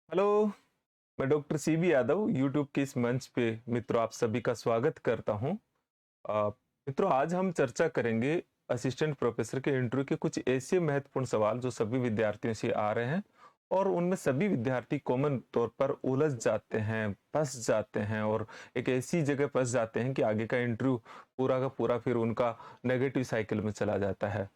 Hello. मैं doctor CB Yadav YouTube के इस मंच पे मित्रों आप सभी का स्वागत करता हूं। मित्रों आज हम चर्चा करेंगे असिस्टेंट प्रोफेसर के इंटरव्यू के कुछ ऐसे महत्वपूर्ण सवाल जो सभी विद्यार्थियों से आ रहे हैं और उनमें सभी विद्यार्थी कॉमन तौर पर उलझ जाते हैं, फंस जाते हैं और एक ऐसी जगह फंस जाते हैं कि आगे का इंटरव्यू पूरा का पूरा फिर उनका नेगेटिव साइकिल में चला जाता है।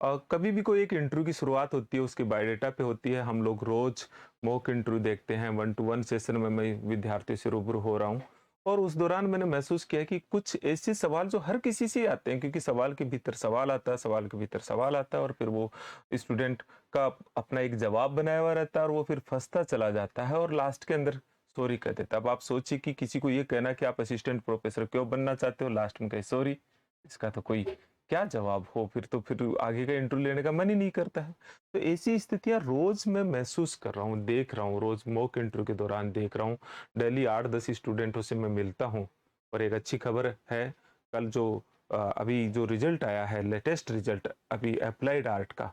कभी भी कोई एक इंटरव्यू की शुरुआत होती है उसके बायोडाटा पे होती है। हम लोग रोज मॉक इंटरव्यू देखते हैं, 1-to-1 सेशन में मैं विद्यार्थियों से रूबरू हो रहा हूँ और उस दौरान मैंने महसूस किया कि कुछ ऐसे सवाल जो हर किसी से आते हैं, क्योंकि सवाल के भीतर सवाल आता है, सवाल के भीतर सवाल आता है और फिर वो स्टूडेंट का अपना एक जवाब बनाया हुआ रहता है और वो फिर फंसता चला जाता है और लास्ट के अंदर सॉरी कह देता है। अब आप सोचिए कि किसी को ये कहना कि आप असिस्टेंट प्रोफेसर क्यों बनना चाहते हो, लास्ट में कहे सॉरी, इसका तो कोई क्या जवाब हो, फिर तो फिर आगे का इंटरव्यू लेने का मन ही नहीं करता है। तो ऐसी स्थितियां रोज मैं महसूस कर रहा हूँ, देख रहा हूँ, रोज मॉक इंटरव्यू के दौरान देख रहा हूँ। डेली 8-10 स्टूडेंटों से मैं मिलता हूँ और एक अच्छी खबर है, कल जो अभी जो रिजल्ट आया है, लेटेस्ट रिजल्ट अभी अप्लाइड आर्ट का,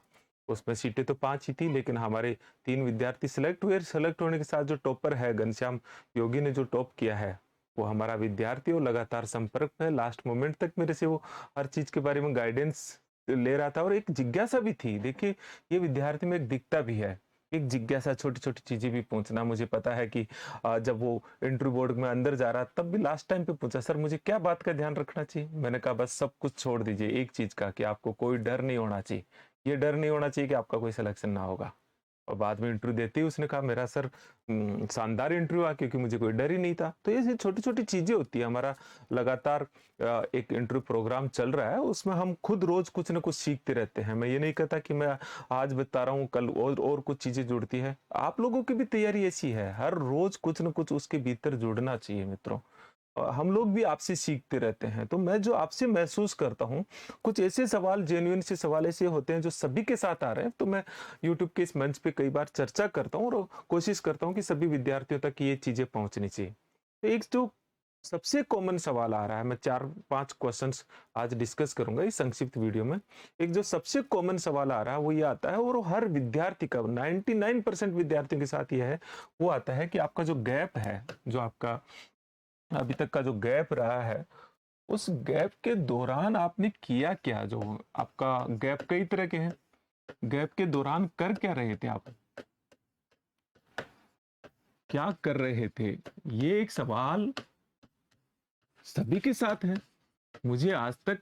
उसमें सीटें तो 5 ही थी लेकिन हमारे 3 विद्यार्थी सिलेक्ट हुए। सिलेक्ट होने के साथ जो टॉपर है घनश्याम योगी ने जो टॉप किया है, वो हमारा विद्यार्थी और लगातार संपर्क में है। लास्ट मोमेंट तक मेरे से वो हर चीज के बारे में गाइडेंस ले रहा था और एक जिज्ञासा भी थी। देखिए, ये विद्यार्थी में एक दिखता भी है, एक जिज्ञासा, छोटी छोटी चीजें भी पूछना। मुझे पता है कि जब वो इंटरव्यू बोर्ड में अंदर जा रहा तब भी लास्ट टाइम पे पूछा, सर मुझे क्या बात का ध्यान रखना चाहिए। मैंने कहा बस सब कुछ छोड़ दीजिए, एक चीज का कि आपको कोई डर नहीं होना चाहिए। ये डर नहीं होना चाहिए कि आपका कोई सिलेक्शन ना होगा। और बाद में इंटरव्यू देते ही उसने कहा मेरा सर शानदार इंटरव्यू आ, क्योंकि मुझे कोई डर ही नहीं था। तो ये छोटी छोटी चीजें होती है। हमारा लगातार एक इंटरव्यू प्रोग्राम चल रहा है, उसमें हम खुद रोज कुछ ना कुछ सीखते रहते हैं। मैं ये नहीं कहता कि मैं आज बता रहा हूँ कल और कुछ चीजें जुड़ती है। आप लोगों की भी तैयारी ऐसी है, हर रोज कुछ ना कुछ उसके भीतर जुड़ना चाहिए मित्रों। हम लोग भी आपसे सीखते रहते हैं। तो मैं जो आपसे महसूस करता हूँ, कुछ ऐसे सवाल, जेन्युइन से सवाल ऐसे होते हैं जो सभी के साथ आ रहे हैं, तो मैं यूट्यूब के इस मंच पे कई बार चर्चा करता हूँ और कोशिश करता हूँ कि सभी विद्यार्थियों तक ये चीजें पहुंचनी चाहिए। तो एक जो सबसे कॉमन सवाल आ रहा है, मैं 4-5 क्वेश्चंस आज डिस्कस करूंगा इस संक्षिप्त वीडियो में। एक जो सबसे कॉमन सवाल आ रहा है वो ये आता है, और वो हर विद्यार्थी का 99% विद्यार्थियों के साथ ये है, वो आता है कि आपका जो गैप है, जो आपका अभी तक का जो गैप रहा है, उस गैप के दौरान आपने किया क्या। जो आपका गैप कई तरह के हैं, गैप के दौरान कर क्या रहे थे आप, क्या कर रहे थे। ये एक सवाल सभी के साथ है। मुझे आज तक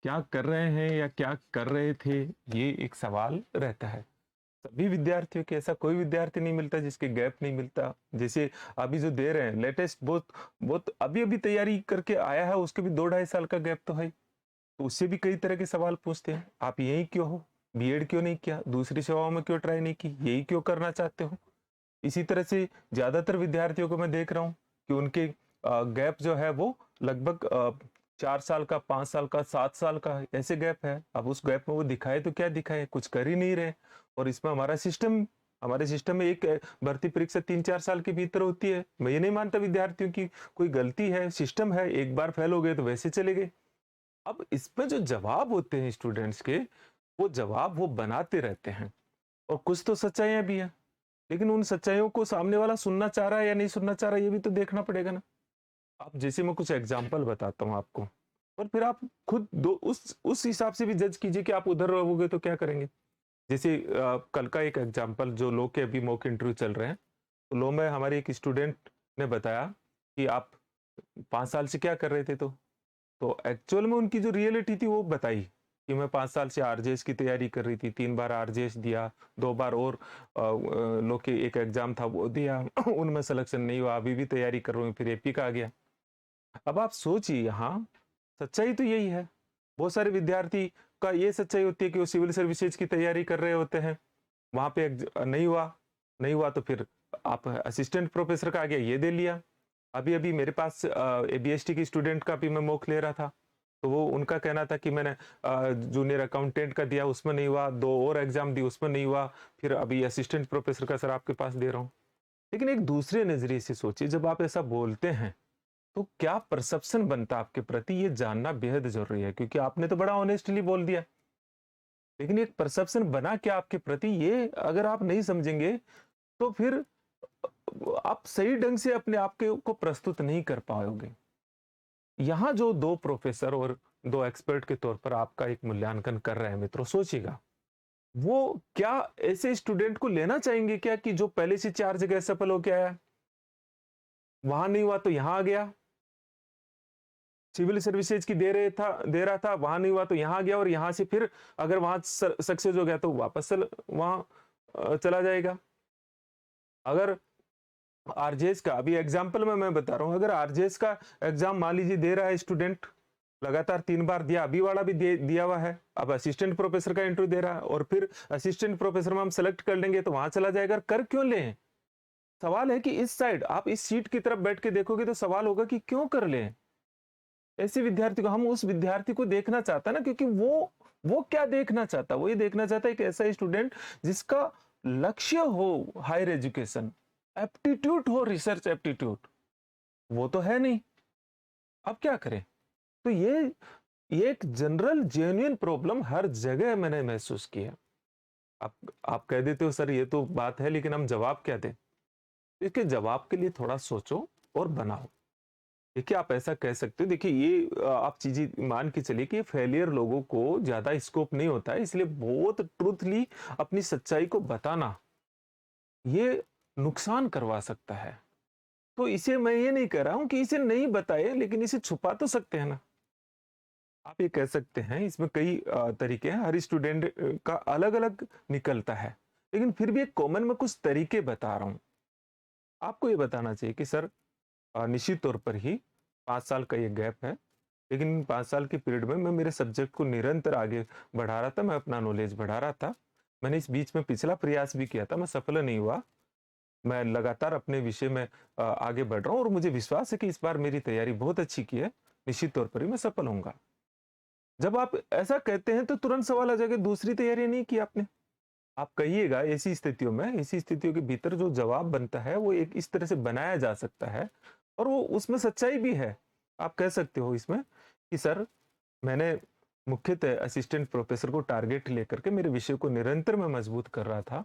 क्या कर रहे हैं या क्या कर रहे थे, ये एक सवाल रहता है सभी विद्यार्थियों के। ऐसा कोई विद्यार्थी नहीं मिलता जिसके गैप नहीं मिलता। जैसे अभी जो दे रहे हैं लेटेस्ट, बहुत बहुत अभी अभी तैयारी करके आया है, उसके भी 2-2.5 साल का गैप तो है। तो उससे भी कई तरह के सवाल पूछते हैं, आप यही क्यों हो, बीएड क्यों नहीं किया, दूसरी सेवाओं में क्यों ट्राई नहीं की, यही क्यों करना चाहते हो। इसी तरह से ज्यादातर विद्यार्थियों को मैं देख रहा हूँ कि उनके गैप जो है वो लगभग 4 साल का, 5 साल का, 7 साल का, ऐसे गैप है। अब उस गैप में वो दिखाए तो क्या दिखाए, कुछ कर ही नहीं रहे। और इसमें हमारे सिस्टम में एक भर्ती परीक्षा 3-4 साल के भीतर होती है। मैं ये नहीं मानता विद्यार्थियों की कोई गलती है, सिस्टम है, एक बार फेल हो गए तो वैसे चले गए। अब इसमें जो जवाब होते हैं स्टूडेंट्स के, वो जवाब वो बनाते रहते हैं और कुछ तो सच्चाइयां भी हैं, लेकिन उन सच्चाइयों को सामने वाला सुनना चाह रहा है या नहीं सुनना चाह रहा है, ये भी तो देखना पड़ेगा ना। आप जैसे, मैं कुछ एग्जांपल बताता हूँ आपको और फिर आप खुद दो उस हिसाब से भी जज कीजिए कि आप उधर रहोगे तो क्या करेंगे। जैसे कल का एक एग्जांपल, जो लो के अभी मॉक इंटरव्यू चल रहे हैं, तो लो में हमारे एक स्टूडेंट ने बताया कि आप 5 साल से क्या कर रहे थे। तो एक्चुअल में उनकी जो रियलिटी थी वो बताई कि मैं 5 साल से आरजेएस की तैयारी कर रही थी, 3 बार आरजेएस दिया, 2 बार और लोग के एक एग्जाम था वो दिया उनमें सिलेक्शन नहीं हुआ, अभी भी तैयारी कर रही हूँ, फिर एपी का आ गया। अब आप सोचिए, हाँ सच्चाई तो यही है। बहुत सारे विद्यार्थी का ये सच्चाई होती है कि वो सिविल सर्विसेज की तैयारी कर रहे होते हैं, वहां पे नहीं हुआ, नहीं हुआ तो फिर आप असिस्टेंट प्रोफेसर का आ गया, ये दे लिया। अभी अभी मेरे पास एबीएसटी की स्टूडेंट का भी मैं मॉक ले रहा था, तो वो उनका कहना था कि मैंने जूनियर अकाउंटेंट का दिया, उसमें नहीं हुआ, 2 और एग्जाम दी, उसमें नहीं हुआ, फिर अभी असिस्टेंट प्रोफेसर का सर आपके पास दे रहा हूँ। लेकिन एक दूसरे नजरिए से सोचिए, जब आप ऐसा बोलते हैं तो क्या परसेप्शन बनता है आपके प्रति, ये जानना बेहद जरूरी है। क्योंकि आपने तो बड़ा ऑनेस्टली बोल दिया, लेकिन एक परसेप्शन बना क्या आपके प्रति, ये अगर आप नहीं समझेंगे तो फिर आप सही ढंग से अपने आप को प्रस्तुत नहीं कर पाओगे। यहाँ जो 2 प्रोफेसर और 2 एक्सपर्ट के तौर पर आपका एक मूल्यांकन कर रहे हैं मित्रों, सोचिएगा, वो क्या ऐसे स्टूडेंट को लेना चाहेंगे क्या कि जो पहले से 4 जगह सफल होके आया? वहां नहीं हुआ तो यहां आ गया, सिविल सर्विसेज की दे रहा था, वहां नहीं हुआ तो यहां गया और यहां से फिर अगर वहां सक्सेस हो गया तो वापस वहां चला जाएगा। अगर आरजेएस का अभी एग्जांपल में मैं बता रहा हूं, अगर आरजेएस का एग्जाम मान लीजिए दे रहा है स्टूडेंट, लगातार 3 बार दिया, अभी वाला भी दिया हुआ है, अब असिस्टेंट प्रोफेसर का इंटरव्यू दे रहा है और फिर असिस्टेंट प्रोफेसर में हम सेलेक्ट कर लेंगे तो वहां चला जाएगा। कर क्यों लें? सवाल है कि इस साइड आप इस सीट की तरफ बैठ के देखोगे तो सवाल होगा कि क्यों कर लें ऐसे विद्यार्थी को। हम उस विद्यार्थी को देखना चाहता ना, क्योंकि वो क्या देखना चाहता, वो ये देखना चाहता है कि ऐसा स्टूडेंट जिसका लक्ष्य हो हायर एजुकेशन, एप्टीट्यूड हो, रिसर्च एप्टीट्यूड, वो तो है नहीं। अब क्या करें? तो ये एक जनरल जेन्युइन प्रॉब्लम हर जगह मैंने महसूस किया। आप कह देते हो सर ये तो बात है, लेकिन हम जवाब क्या दें? इसके जवाब के लिए थोड़ा सोचो और बनाओ। देखिए आप ऐसा कह सकते हो, देखिए ये आप चीजें मान के चलिए कि फेलियर लोगों को ज्यादा स्कोप नहीं होता है, इसलिए बहुत ट्रूथली अपनी सच्चाई को बताना ये नुकसान करवा सकता है। तो इसे मैं ये नहीं कह रहा हूं कि इसे नहीं बताए, लेकिन इसे छुपा तो सकते हैं ना। आप ये कह सकते हैं, इसमें कई तरीके हैं, हर स्टूडेंट का अलग अलग निकलता है, लेकिन फिर भी एक कॉमन में कुछ तरीके बता रहा हूं। आपको ये बताना चाहिए कि सर निश्चित तौर पर ही 5 साल का ये गैप है, लेकिन 5 साल के पीरियड में मैं मेरे सब्जेक्ट को निरंतर आगे बढ़ा रहा था, मैं अपना नॉलेज बढ़ा रहा था। मैंने इस बीच में पिछला प्रयास भी किया था, मैं सफल नहीं हुआ। मैं लगातार अपने विषय में आगे बढ़ रहा हूँ और मुझे विश्वास है कि इस बार मेरी तैयारी बहुत अच्छी की है, निश्चित तौर पर ही मैं सफल होऊंगा। जब आप ऐसा कहते हैं तो तुरंत सवाल आ जाएगा, दूसरी तैयारी नहीं की आपने। आप कहिएगा ऐसी स्थितियों में, ऐसी स्थितियों के भीतर जो जवाब बनता है वो एक इस तरह से बनाया जा सकता है और वो उसमें सच्चाई भी है। आप कह सकते हो इसमें कि सर मैंने मुख्यतः असिस्टेंट प्रोफेसर को टारगेट लेकर के मेरे विषय को निरंतर मैं मजबूत कर रहा था।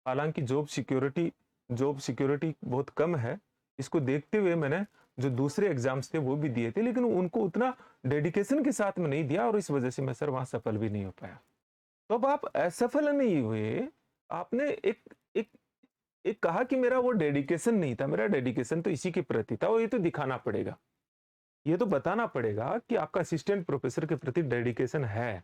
हालांकि जॉब सिक्योरिटी बहुत कम है, इसको देखते हुए मैंने जो दूसरे एग्जाम्स थे वो भी दिए थे, लेकिन उनको उतना डेडिकेशन के साथ में नहीं दिया और इस वजह से मैं सर वहां सफल भी नहीं हो पाया। तो अब आप असफल नहीं हुए, आपने एक एक कहा कि मेरा वो डेडिकेशन नहीं था, मेरा डेडिकेशन तो इसी के प्रति था और ये तो दिखाना पड़ेगा, ये तो बताना पड़ेगा कि आपका असिस्टेंट प्रोफेसर के प्रति डेडिकेशन है।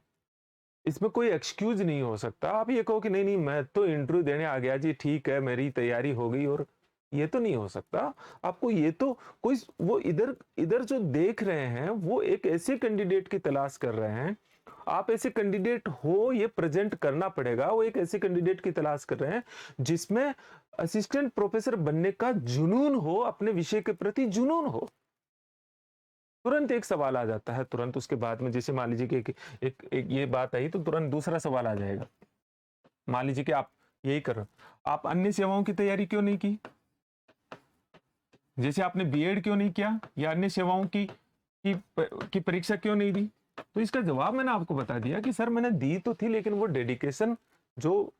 इसमें कोई एक्सक्यूज नहीं हो सकता। आप ये कहो कि नहीं नहीं मैं तो इंटरव्यू देने आ गया जी, ठीक है मेरी तैयारी हो गई, और ये तो नहीं हो सकता। आपको ये तो कोई वो इधर इधर जो देख रहे हैं वो एक ऐसे कैंडिडेट की तलाश कर रहे हैं, आप ऐसे कैंडिडेट हो ये प्रेजेंट करना पड़ेगा। वो एक ऐसे कैंडिडेट की तलाश कर रहे हैं जिसमें असिस्टेंट प्रोफेसर बनने का जुनून हो, अपने विषय के प्रति जुनून हो। तुरंत एक सवाल आ जाता है, तुरंत उसके बाद में जैसे मान लीजिए कि एक ये बात आई तो तुरंत दूसरा सवाल आ जाएगा। मान लीजिए कि आप यही कर रहे हो, आप अन्य सेवाओं की तैयारी क्यों नहीं की? जैसे आपने बीएड क्यों नहीं किया या अन्य सेवाओं की परीक्षा क्यों नहीं दी? तो इसका जवाब मैंने आपको बता दिया कि सर मैंने दी तो थी, लेकिन वो डेडिकेशन जो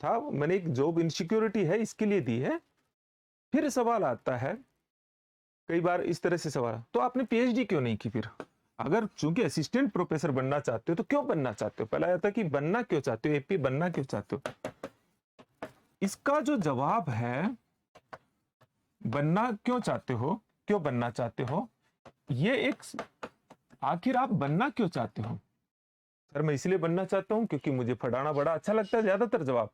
था, मैंने एक जॉब इनसिक्योरिटी है इसके लिए दी है। फिर सवाल आता है कई बार इस तरह से सवाल, तो आपने पीएचडी क्यों नहीं की? फिर अगर चूंकि असिस्टेंट प्रोफेसर बनना चाहते हो तो क्यों बनना चाहते हो? पहला आता कि बनना क्यों चाहते हो, एपी बनना क्यों चाहते हो? इसका जो जवाब है बनना क्यों चाहते हो, क्यों बनना चाहते हो, ये एक आखिर आप बनना क्यों चाहते हो? सर मैं इसलिए बनना चाहता हूं क्योंकि मुझे पढ़ाना बड़ा अच्छा लगता है, ज्यादातर जवाब।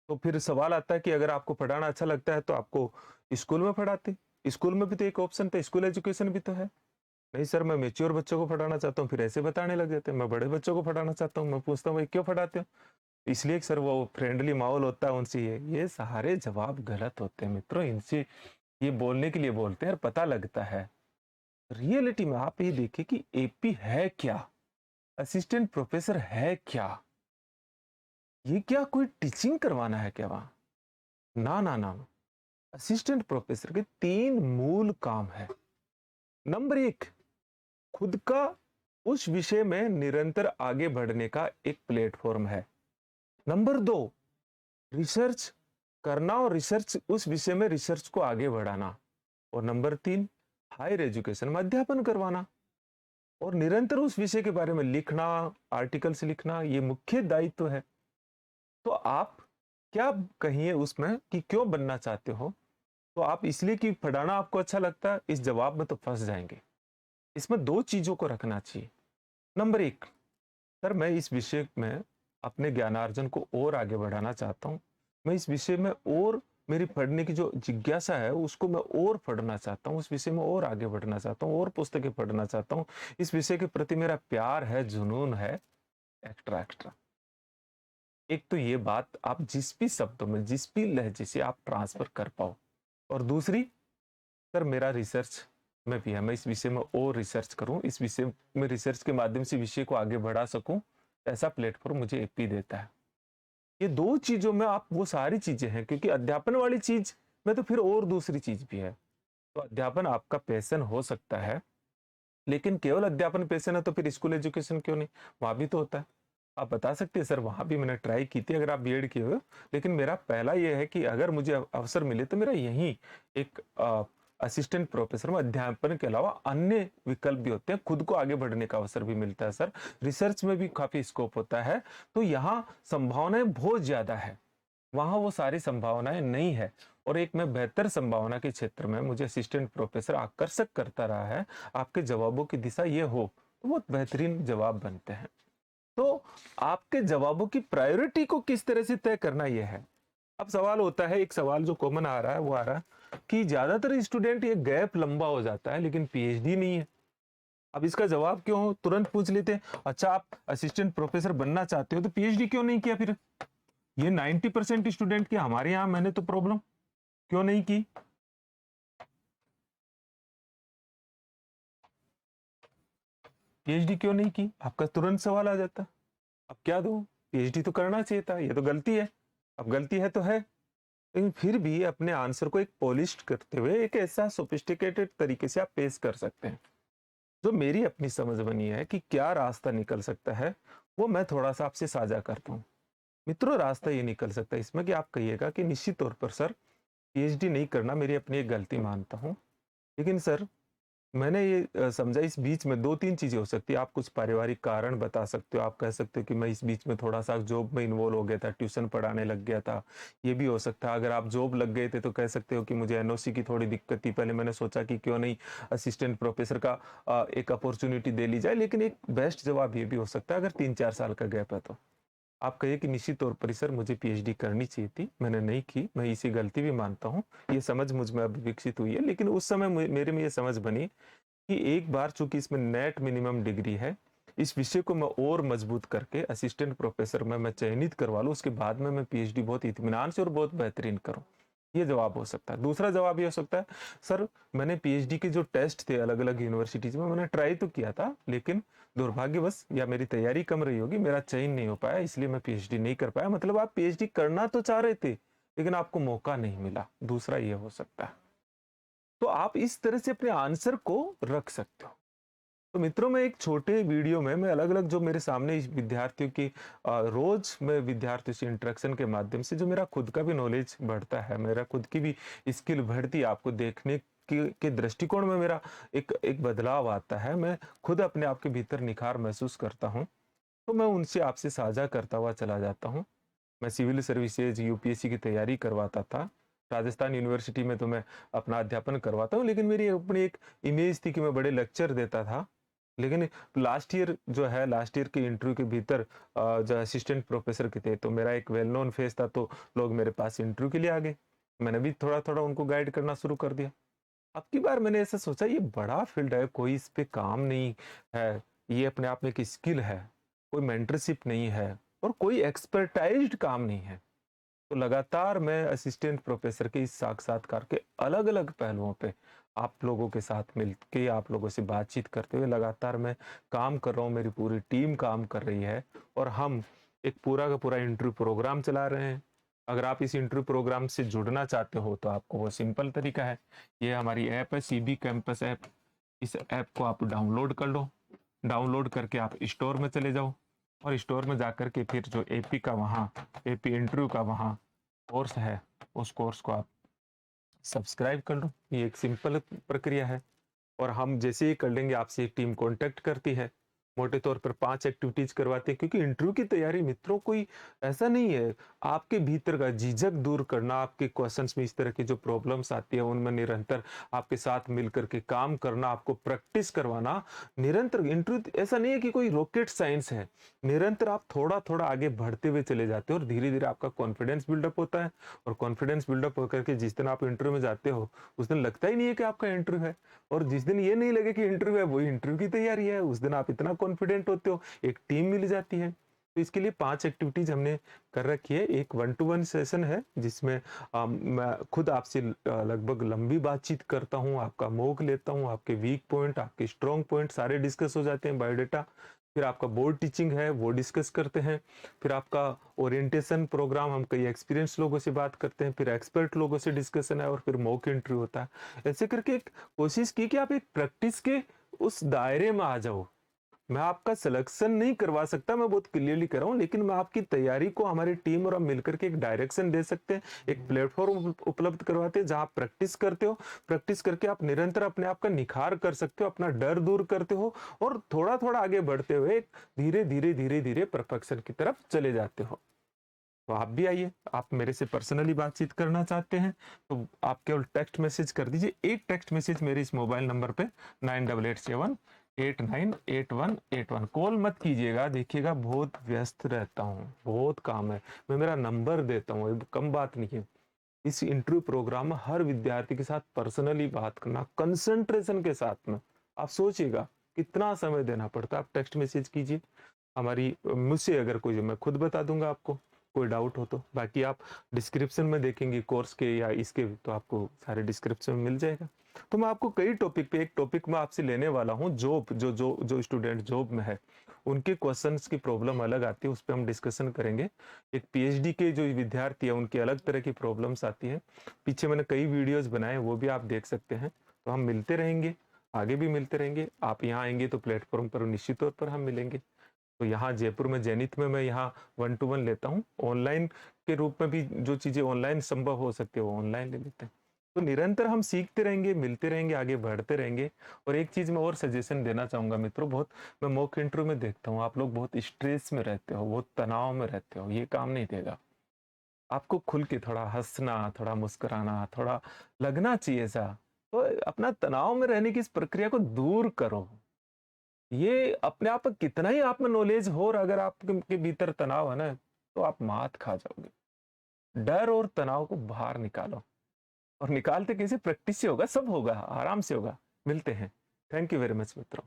तो फिर सवाल आता है कि अगर आपको पढ़ाना अच्छा लगता है तो आपको स्कूल में पढ़ाते, स्कूल में भी तो एक ऑप्शन था, स्कूल एजुकेशन भी तो है। नहीं सर मैं मेच्योर बच्चों को पढ़ाना चाहता हूँ, फिर ऐसे बताने लग जाते हैं मैं बड़े बच्चों को पढ़ाना चाहता हूँ। मैं पूछता हूँ भाई क्यों पढ़ाते हो? इसलिए सर वो फ्रेंडली माहौल होता है उनसे। ये सारे जवाब गलत होते हैं मित्रों, इनसे ये बोलने के लिए बोलते हैं और पता लगता है। रियलिटी में आप ये देखिए कि एपी है क्या, असिस्टेंट प्रोफेसर है क्या, ये क्या कोई टीचिंग करवाना है क्या वहां? ना ना ना, असिस्टेंट प्रोफेसर के 3 मूल काम है। नंबर 1, खुद का उस विषय में निरंतर आगे बढ़ने का एक प्लेटफॉर्म है। नंबर 2, रिसर्च करना और रिसर्च, उस विषय में रिसर्च को आगे बढ़ाना। और नंबर 3, हायर एजुकेशन में अध्यापन करवाना और निरंतर उस विषय के बारे में लिखना, आर्टिकल्स लिखना, ये मुख्य दायित्व है। तो आप क्या कहिए उसमें कि क्यों बनना चाहते हो? तो आप इसलिए कि पढ़ाना आपको अच्छा लगता है, इस जवाब में तो फंस जाएंगे। इसमें 2 चीजों को रखना चाहिए। नंबर 1, सर मैं इस विषय में अपने ज्ञानार्जन को और आगे बढ़ाना चाहता हूँ। मैं इस विषय में और मेरी पढ़ने की जो जिज्ञासा है उसको मैं और पढ़ना चाहता हूँ, उस विषय में और आगे बढ़ना चाहता हूँ, और पुस्तकें पढ़ना चाहता हूँ। इस विषय के प्रति मेरा प्यार है, जुनून है, एक्स्ट्रा एक्स्ट्रा। एक तो ये बात आप जिस भी शब्दों में, जिस भी लहजे से आप ट्रांसफर कर पाओ। और दूसरी, सर मेरा रिसर्च में भी है, मैं इस विषय में और रिसर्च करूं, इस विषय में रिसर्च के माध्यम से विषय को आगे बढ़ा सकूं, ऐसा प्लेटफॉर्म मुझे एपी देता है। ये 2 चीजों में आप वो सारी चीजें हैं, क्योंकि अध्यापन वाली चीज में तो फिर और दूसरी चीज भी है। तो अध्यापन आपका पैशन हो सकता है, लेकिन केवल अध्यापन पैशन है तो फिर स्कूल एजुकेशन क्यों नहीं, वहां भी तो होता है। आप बता सकते हैं सर वहां भी मैंने ट्राई की थी, अगर आप बीएड किए हुए हो। लेकिन मेरा पहला ये है कि अगर मुझे अवसर मिले तो मेरा यही एक असिस्टेंट प्रोफेसर में अध्यापन के अलावा अन्य विकल्प भी होते हैं, खुद को आगे बढ़ने का अवसर भी मिलता है सर, रिसर्च में भी काफी स्कोप होता है। तो यहाँ संभावनाएं बहुत ज्यादा है, वहां वो सारी संभावनाएं नहीं है। और एक मैं बेहतर संभावना के क्षेत्र में मुझे असिस्टेंट प्रोफेसर आकर्षक करता रहा है। आपके जवाबों की दिशा ये हो तो बहुत बेहतरीन जवाब बनते हैं। तो आपके जवाबों की प्रायोरिटी को किस तरह से तय करना यह है। अब सवाल होता है, एक सवाल जो कॉमन आ रहा है वो आ रहा है कि ज्यादातर स्टूडेंट ये गैप लंबा हो जाता है लेकिन पीएचडी नहीं है। अब इसका जवाब क्यों हो, तुरंत पूछ लेते हैं, अच्छा आप असिस्टेंट प्रोफेसर बनना चाहते हो तो पीएचडी क्यों नहीं किया? फिर ये 90% स्टूडेंट की, हमारे यहाँ मैंने तो प्रॉब्लम क्यों नहीं की? पीएचडी क्यों नहीं की, आपका तुरंत सवाल आ जाता। अब क्या दो, पीएचडी तो करना चाहिए था, ये तो गलती है। अब गलती है तो है, लेकिन फिर भी अपने आंसर को एक पॉलिश करते हुए एक ऐसा सोफिस्टिकेटेड तरीके से आप पेश कर सकते हैं। जो मेरी अपनी समझ बनी है कि क्या रास्ता निकल सकता है, वो मैं थोड़ा सा आपसे साझा करता हूँ। मित्रों, रास्ता ये निकल सकता है इसमें कि आप कहिएगा कि निश्चित तौर पर सर पीएचडी नहीं करना मेरी अपनी एक गलती मानता हूँ, लेकिन सर मैंने ये समझा इस बीच में 2-3 चीजें हो सकती है। आप कुछ पारिवारिक कारण बता सकते हो, आप कह सकते हो कि मैं इस बीच में थोड़ा सा जॉब में इन्वॉल्व हो गया था, ट्यूशन पढ़ाने लग गया था, ये भी हो सकता है। अगर आप जॉब लग गए थे तो कह सकते हो कि मुझे एनओसी की थोड़ी दिक्कत थी, पहले मैंने सोचा कि क्यों नहीं असिस्टेंट प्रोफेसर का एक अपॉर्चुनिटी दे ली जाए। लेकिन एक बेस्ट जवाब ये भी हो सकता है, अगर 3-4 साल का गैप है तो आप कहिए कि निश्चित तौर पर सर मुझे पीएचडी करनी चाहिए थी, मैंने नहीं की, मैं इसी गलती भी मानता हूँ, ये समझ मुझ में अब विकसित हुई है। लेकिन उस समय मेरे में ये समझ बनी कि एक बार चूंकि इसमें नेट मिनिमम डिग्री है, इस विषय को मैं और मजबूत करके असिस्टेंट प्रोफेसर में मैं चयनित करवा लूँ, उसके बाद में मैं पीएचडी बहुत इत्मीनान से और बहुत बेहतरीन करूँ। ये जवाब हो सकता है। दूसरा जवाब ये हो सकता है, सर मैंने पीएचडी के जो टेस्ट थे अलग अलग यूनिवर्सिटीज में मैंने ट्राई तो किया था, लेकिन दुर्भाग्यवश या मेरी तैयारी कम रही होगी, मेरा चयन नहीं हो पाया, इसलिए मैं पीएचडी नहीं कर पाया। मतलब आप पीएचडी करना तो चाह रहे थे लेकिन आपको मौका नहीं मिला। दूसरा ये हो सकता है। तो आप इस तरह से अपने आंसर को रख सकते हो। तो मित्रों, मैं एक छोटे वीडियो में मैं अलग अलग जो मेरे सामने इस विद्यार्थियों की रोज मैं विद्यार्थियों से इंटरेक्शन के माध्यम से जो मेरा खुद का भी नॉलेज बढ़ता है, मेरा खुद की भी स्किल बढ़ती है, आपको देखने के दृष्टिकोण में मेरा एक एक बदलाव आता है, मैं खुद अपने आप के भीतर निखार महसूस करता हूँ। तो मैं उनसे आपसे साझा करता हुआ चला जाता हूँ। मैं सिविल सर्विसेज यूपीएससी की तैयारी करवाता था राजस्थान यूनिवर्सिटी में, तो मैं अपना अध्यापन करवाता हूँ। लेकिन मेरी अपनी एक इमेज थी कि मैं बड़े लेक्चर देता था। लेकिन लास्ट ईयर जो है, लास्ट ईयर के इंटरव्यू के भीतर जो असिस्टेंट प्रोफेसर के थे, तो मेरा एक वेल नोन फेस था, तो लोग मेरे पास इंटरव्यू के लिए आ गए। मैंने भी थोड़ा थोड़ा उनको गाइड करना शुरू कर दिया। अब की बार मैंने ऐसा सोचा ये बड़ा फील्ड है, कोई इस पे काम नहीं है, ये अपने आप में एक स्किल है, कोई मेंटरशिप नहीं है और कोई एक्सपर्टाइज्ड काम नहीं है। तो लगातार मैं असिस्टेंट प्रोफेसर के इस साक्षात्कार के अलग अलग पहलुओं पे आप लोगों के साथ मिलके, आप लोगों से बातचीत करते हुए लगातार मैं काम कर रहा हूँ, मेरी पूरी टीम काम कर रही है और हम एक पूरा का पूरा इंटरव्यू प्रोग्राम चला रहे हैं। अगर आप इस इंटरव्यू प्रोग्राम से जुड़ना चाहते हो तो आपको वो सिंपल तरीका है, ये हमारी ऐप है सीबी कैंपस ऐप। इस ऐप को आप डाउनलोड कर लो, डाउनलोड करके आप स्टोर में चले जाओ और स्टोर में जाकर के फिर जो एपी का वहाँ एपी इंटरव्यू का वहाँ कोर्स है उस कोर्स को आप सब्सक्राइब कर लो। ये एक सिंपल प्रक्रिया है और हम जैसे ही कर लेंगे आपसे एक टीम कांटेक्ट करती है। मोटे तौर पर 5 एक्टिविटीज करवाते हैं क्योंकि इंटरव्यू की तैयारी मित्रों कोई ऐसा नहीं है। आपके भीतर का झिझक दूर करना, आपके क्वेश्चंस में इस तरह की जो प्रॉब्लम्स आती है उनमें निरंतर आपके साथ मिलकर के काम करना, आपको प्रैक्टिस करवाना। निरंतर इंटरव्यू ऐसा नहीं है कि कोई रॉकेट साइंस है। निरंतर आप थोड़ा थोड़ा आगे बढ़ते हुए चले जाते हो और धीरे धीरे आपका कॉन्फिडेंस बिल्डअप होता है। और कॉन्फिडेंस बिल्डअप होकर के जिस दिन आप इंटरव्यू में जाते हो उस दिन लगता ही नहीं है कि आपका इंटरव्यू है। और जिस दिन ये नहीं लगे कि इंटरव्यू है, वही इंटरव्यू की तैयारी है, उस दिन आप इतना कॉन्फिडेंट होते हो, एक टीम मिल जाती है। तो इसके लिए 5 एक्टिविटीज हमने कर रखी है। एक 1-to-1 सेशन है जिसमें मैं खुद आपसे लगभग लंबी बातचीत करता हूँ, आपका मॉक लेता हूँ, आपके वीक पॉइंट, आपके स्ट्रॉन्ग पॉइंट सारे डिस्कस हो जाते हैं, बायोडेटा। फिर आपका बोर्ड टीचिंग है वो डिस्कस करते हैं। फिर आपका ओरिएंटेशन प्रोग्राम, हम कई एक्सपीरियंस लोगों से बात करते हैं, फिर एक्सपर्ट लोगों से डिस्कशन है और फिर मॉक इंटरव्यू होता है। ऐसे करके एक कोशिश की कि आप एक प्रैक्टिस के उस दायरे में आ जाओ। मैं आपका सिलेक्शन नहीं करवा सकता, मैं बहुत क्लियरली कर रहा हूँ, लेकिन मैं आपकी तैयारी को हमारी टीम और हम मिलकर के एक डायरेक्शन दे सकते हैं, एक प्लेटफॉर्म उपलब्ध करवाते हैं जहां आप प्रैक्टिस करते हो। प्रैक्टिस करके आप निरंतर अपने आप का निखार कर सकते हो, अपना डर दूर करते हो और थोड़ा थोड़ा आगे बढ़ते हुए धीरे धीरे धीरे धीरे परफेक्शन की तरफ चले जाते हो। तो आप भी आइए, आप मेरे से पर्सनली बातचीत करना चाहते हैं तो आप केवल टेक्स्ट मैसेज कर दीजिए। एक टेक्स्ट मैसेज मेरे इस मोबाइल नंबर पे 9887898181। कॉल मत कीजिएगा, देखिएगा बहुत व्यस्त रहता हूँ, बहुत काम है। मैं मेरा नंबर देता हूँ, कम बात नहीं है। इस इंटरव्यू प्रोग्राम में हर विद्यार्थी के साथ पर्सनली बात करना, कंसंट्रेशन के साथ में। आप सोचिएगा कितना समय देना पड़ता है। आप टेक्स्ट मैसेज कीजिए, हमारी मुझसे अगर कोई, मैं खुद बता दूंगा आपको, कोई डाउट हो तो। बाकी आप डिस्क्रिप्शन में देखेंगे कोर्स के या इसके, तो आपको सारे डिस्क्रिप्शन में मिल जाएगा। तो मैं आपको कई टॉपिक पे, एक टॉपिक में आपसे लेने वाला हूँ, जॉब, जो जो जो स्टूडेंट जॉब में है उनके क्वेश्चंस की प्रॉब्लम अलग आती है, उस पर हम डिस्कशन करेंगे। एक पीएचडी के जो विद्यार्थी है उनकी अलग तरह की प्रॉब्लम्स आती है। पीछे मैंने कई वीडियोज बनाए, वो भी आप देख सकते हैं। तो हम मिलते रहेंगे, आगे भी मिलते रहेंगे। आप यहाँ आएंगे तो प्लेटफॉर्म पर निश्चित तौर पर हम मिलेंगे। तो यहाँ जयपुर में जैनिथ में मैं यहाँ 1-to-1 लेता हूँ। ऑनलाइन के रूप में भी जो चीजें ऑनलाइन संभव हो सकती है वो ऑनलाइन ले लेते हैं। तो निरंतर हम सीखते रहेंगे, मिलते रहेंगे, आगे बढ़ते रहेंगे। और एक चीज मैं और सजेशन देना चाहूंगा मित्रों, बहुत मैं मॉक इंटरव्यू में देखता हूँ आप लोग बहुत स्ट्रेस में रहते हो, बहुत तनाव में रहते हो, ये काम नहीं देगा। आपको खुल के थोड़ा हंसना, थोड़ा मुस्कुराना, थोड़ा लगना चाहिए सा। तो अपना तनाव में रहने की इस प्रक्रिया को दूर करो। ये अपने आप में कितना ही आप में नॉलेज हो और अगर आपके के भीतर तनाव है ना, तो आप मात खा जाओगे। डर और तनाव को बाहर निकालो और निकालते कैसे, प्रैक्टिस से होगा, सब होगा, आराम से होगा। मिलते हैं। थैंक यू वेरी मच मित्रों।